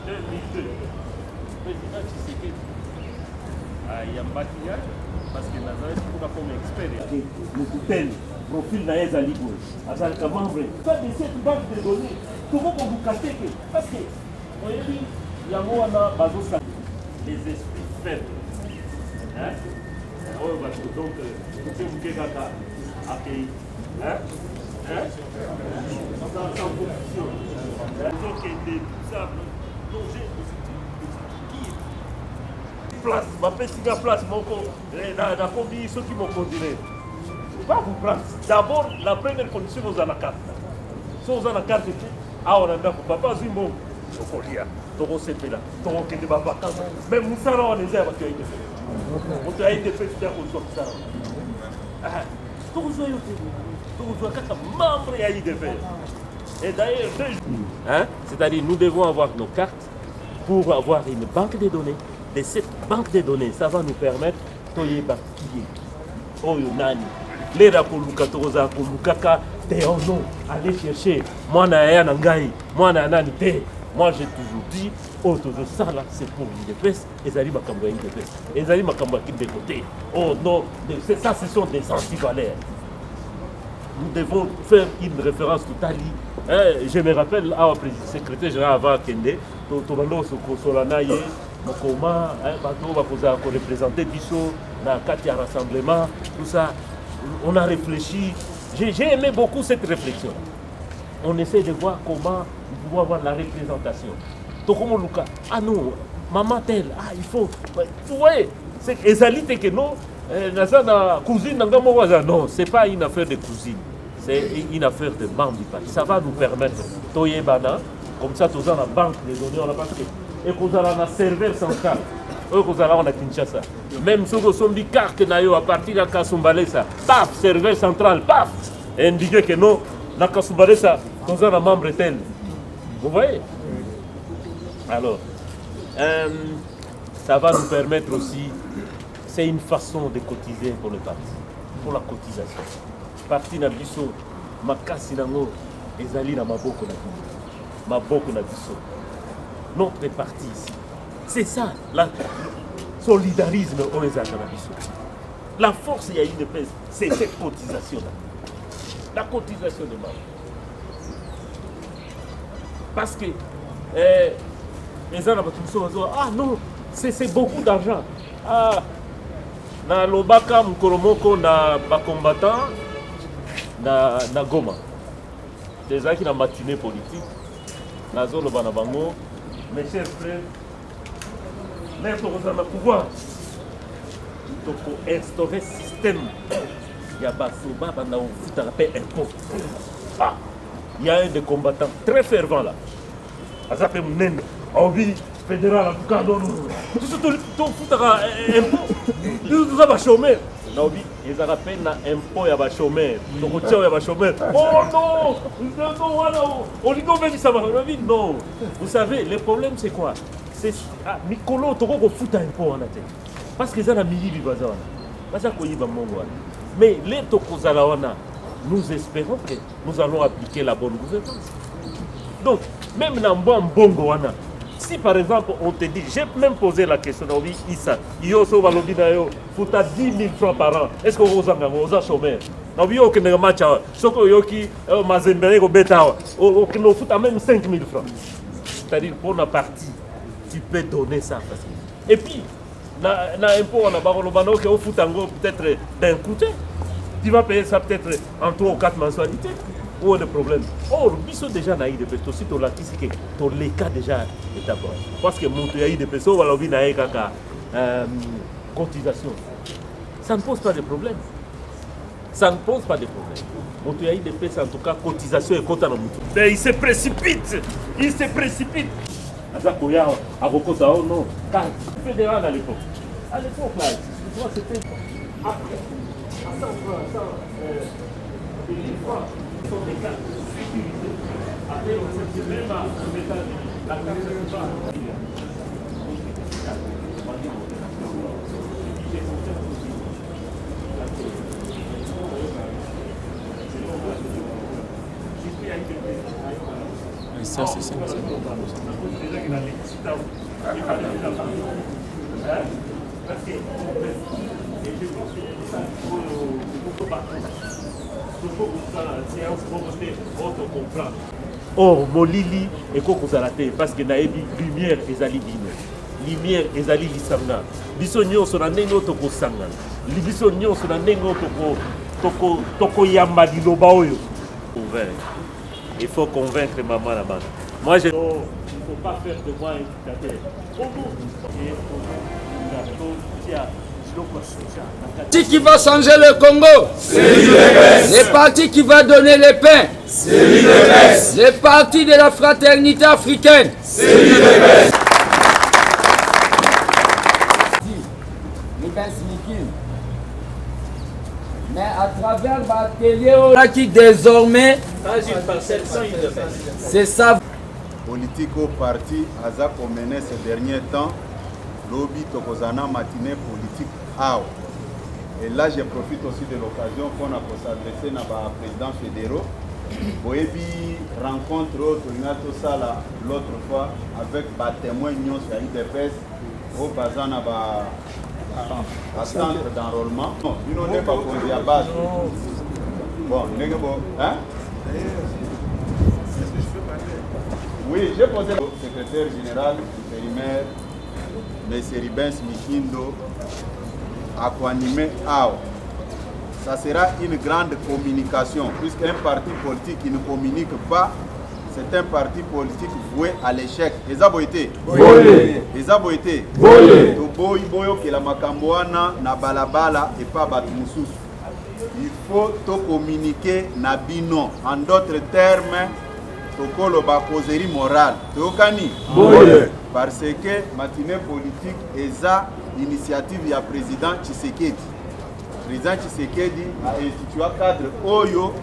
2002, président Tshisekedi ayambaki parce que nazalaki mpoka comme expert mokuteli profil na ye ezali boye azalaka membre pas de cette banque de données tokokoluka te ke parce que oyebi yango wana bazosala les esprits faibles oyo bato donc kote moke kaka akei sans position ozokende ça place, ma place, la combi, ceux qui m'ont continué. Va vous prendre. D'abord, la première condition, vous avez la carte. Si vous avez la carte, ah, on a bien pour papa, Zimbo, au collier, Toro Sepela, Toro Kende Babaka, même Moussara, on les a évacués de fait. On a été fait, c'est-à-dire qu'on soit ça. Toro Zoya, membre, il y a eu des faits. Et d'ailleurs, c'est-à-dire, nous devons avoir nos cartes pour avoir une banque de données. De cette banque de données, ça va nous permettre de les rapoluka toza kolukaka te ono aller chercher moi na ya nangai moi na nani te. Moi j'ai toujours dit auto de ça là c'est pour l'IDPS et zali makambo l'IDPS et zali makambo qui de côté. Oh non, ça ce sont des antivaleurs. Nous devons faire une référence tout à l'heure. Je me rappelle à président secrétaire général avant Kende to bando so kosolana ye Mokoma, bateau va représenter Bisso, dans le rassemblement, tout ça. On a réfléchi. J'ai aimé beaucoup cette réflexion. On essaie de voir comment nous pouvons avoir la représentation. Tokomo Luka, ah non, maman telle, ah il faut. Vous voyez, c'est Ezali que non, cousine, non, c'est pas une affaire de cousine, c'est une affaire de membre du parti. Ça va nous permettre, Toyebana, comme ça, tous en la banque des données, on a pas et qu'on a un serveur central. Et qu'on a un Kinshasa. Même si vous avez une carte à partir de Kasumbalesa, paf, serveur central, paf, et indiqué que non, dans Kasumbalesa, nous avons un membre tel. Vous voyez? Alors, ça va nous permettre aussi, c'est une façon de cotiser pour le parti, pour la cotisation. Parti na biso, makasi nango, ezali na maboko na biso. Maboko na biso. Notre parti ici. C'est ça, le solidarisme au Cannabis. La force, il y a une pèse, c'est cette cotisation-là. La cotisation de membres. Parce que les gens ah non, c'est beaucoup d'argent. Ah, na lobaka mkolomoko na combattant na Goma. Des gens qui ont matinée politique. Na zone banabango. Mes chers frères, l'air de le pouvoir, il faut instaurer un système. Il y a Basoba, il y a impôt. Ah, il y a un des combattants très fervent là. Il s'appelle Mnen, envie fédéral, en tout cas, tout ce qui est impôt, tout ça va chômer. Ils appellent impôt, il y a chômeur. Oh non, non. Vous savez, le problème c'est quoi? C'est Nicolo Toro fout un impôt en tête. Parce que ça a mis du bazar. Mais les Tokozalawana, nous espérons que nous allons appliquer la bonne gouvernance. Donc, même dans Bongo, si par exemple on te dit, j'ai même posé la question, oui, Issa, Yoso Valobinayo, faut 10 000 francs par an, est-ce que vous avez un chômeur? Non, oui, aucun match, Soko Yoki, Mazembere, Beta, aucun faut même 5 000 francs. C'est-à-dire pour la partie, tu peux donner ça. Et puis, na impôt, on a barolobano qui au foutango peut-être d'un côté, tu vas payer ça peut-être en 3 ou 4 mensualités. Où est le problème? Oh, le biso déjà n'a eu de personnes. Si tu l'as dit, c'est que ton cas déjà est d'abord. Parce que mon eu de personnes, on a vu cotisation. Ça ne pose pas de problème. Ça ne pose pas de problème. Mon eu de personnes, en tout cas, cotisation et compte à la mouton. Mais il se précipite. Il se précipite. Azakoya, Avokota, oh non. Carte fédérale à l'époque. À l'époque, là, c'était après. À 100 francs, 1000 francs. Sont des cartes utilisées. Après, on sait même à mettre la carte de pas. Ça, c'est ça. Or molili ekokozala te parce que nayebi lumière ezali bino, lumière ezali lisanga, biso nyonso na ndenge oyo tokosangana, biso nyonso na ndenge oyo tokoyamba liloba oyo. Il faut convaincre maman là-bas. Moi je... Il ne faut pas faire de moi un dictateur. Le parti qui va changer le Congo, c'est l'UDPS. Le parti qui va donner le pain, c'est l'UDPS. Le parti de la fraternité africaine, c'est l'UDPS. Mais à travers l'atelier qui désormais, c'est ça. Politique au parti Aza mené ces derniers temps, lobby Tokozana matinée politique AO. Et là, je profite aussi de l'occasion qu'on a pour s'adresser à président fédéraux. Boebi rencontre l'autre fois avec des témoins de l'IDPS au Bazana à centre d'enrôlement. Non, il n'est pas conduit à base. Bon, hein? Oui, j'ai posé au secrétaire général du périmètre, M. Ribens Mikindo, à co-animer AO. Ça sera une grande communication, puisqu'un parti politique qui ne communique pas, c'est un parti politique voué à l'échec. Les aboïtés. Les aboïtés. Toboy boyo que la makamboana na balabala et pas batumusus. Il faut to communiquer na bino. En d'autres termes, tokolo ba causerie morale. Tokani. Parce que matinée politique eza initiative ya président Tshisekedi. Président Tshisekedi a institué un cadre oyo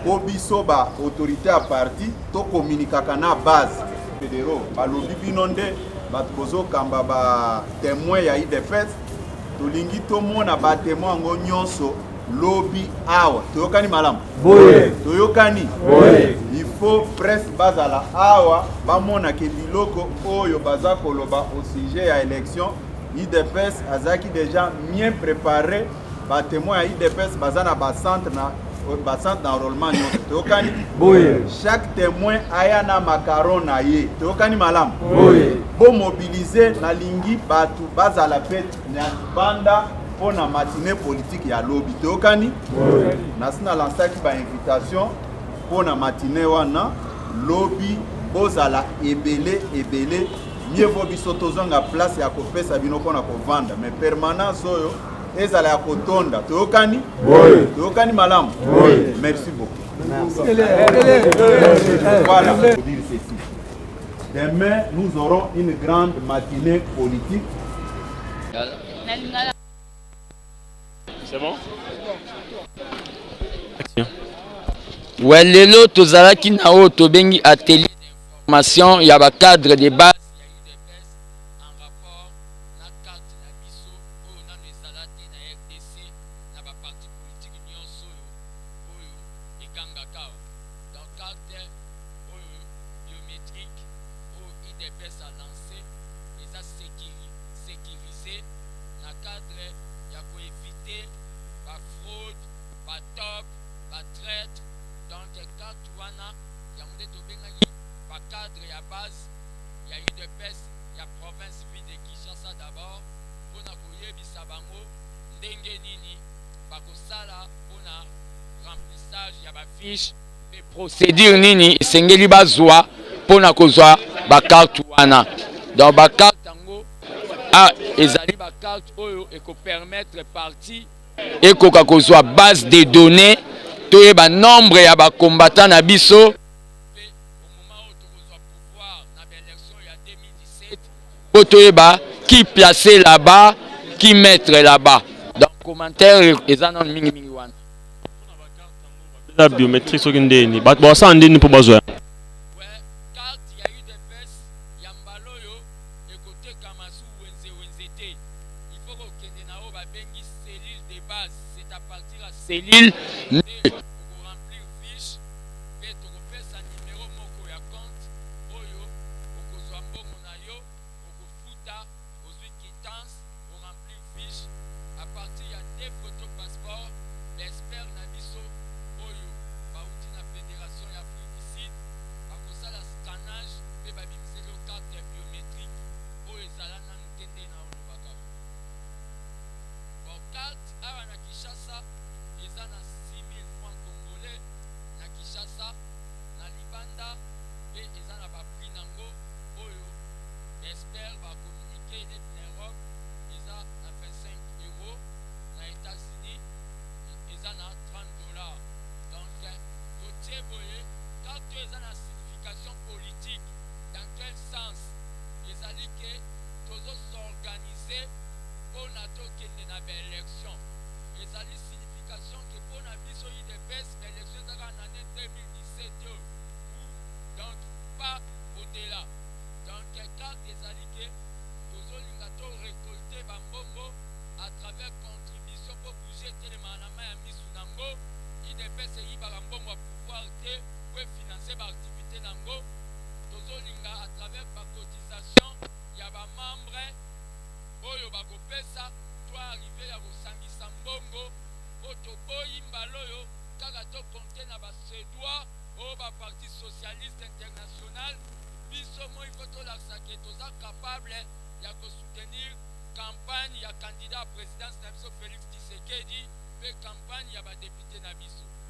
po biso ba autorité à parti to communiquer na base fédéraux balobi binonde batkozo kamba ba témoin ya IDPS to lingi to mona ba témoin ngo nyonso lobby awa toyokani malamu toyokani il faut presse bazala awa bamona ke biloko oyo baza koloba au sujet ya élection IDPS azaki déjà bien préparé ba témoin ya IDPS bazana ba centre d'enrôlement nyonso toyokani chaque témoin aya na macaron na ye toyokani malamu bo mobiliser na lingi batu bazala pe na banda pour la matinée politique ya lobby toyokani nasina lansaki ba invitation pour la matinée wana lobby bozala ebele mieux vaut biso tozanga place ya kopesa bino pona kovanda mais permanence oyo ezala ya kotonda toyokani toyokani malamu merci beaucoup. Voilà. Demain nous aurons une grande matinée politique. C'est bon? Ouais, lelo tozalaki na o tobengi atelier d'information ya ba cadre de base en rapport na carte na biso o na ezalaki na RDC na ba parti politique nyonso oyo ekangaka dans carte oyo biométrique o IDPS a lancé eza sécurisé na cadre ya koéviter ba fraude ba top ba traite. Donc, carte wana ya munde tobengaki ba cadre ya base ya UDPS ya province ville de Kinshasa d'abord pona koyebisa bango ndenge nini bakosala pona remplissage ya ba fiche pe procédure nini esengeli bazwa pona kozwa ba carte wana. Donc ba carte yango ezali ba carte oyo eko permettre parti ekoka kozwa base de données toyeba nombre ya ba combattant na biso au moment où tokozwa pouvoir na élection ya 2017 po toyeba qui placer là-bas qui mettre là-bas. Donc commentaire eza non mingi wana la biométrique soki ndeni bato basala ndeni mpo bazwa carte ya UDPS ya mbala oyo ekotekama su wenze te. Il faut kokende na oyo babengi cellule de base. C'est à partir ya cellule remplir fiche pe tokopesa numéro moko ya compte oyo okozwa mbongo na ezali ke tozosorganize mpona tokende na baélection. Ezali signification ke mpona biso UDPS élection ezaka na année 2017 oyo, donc pas au-delà. Donc carte ezali ke tozolinga to récolter bambongo à travers contribution pour bouger telema na main ya misu nango. UDPS eyibaka mbongo ya pouvoir te po financer baactivité nango. Tozolinga à travers bacotisation ya bamembre oyo bakopesa to arrive ya kosangisa mbongo po toboyi mbala oyo kaka tokonte na basedwa oyo baparti socialiste international. Biso moi ifo tolakisa ke toza capable ya kosoutenir campagne ya candidat à présidence na biso Félix Tshisekedi pe campagne ya badepute na biso.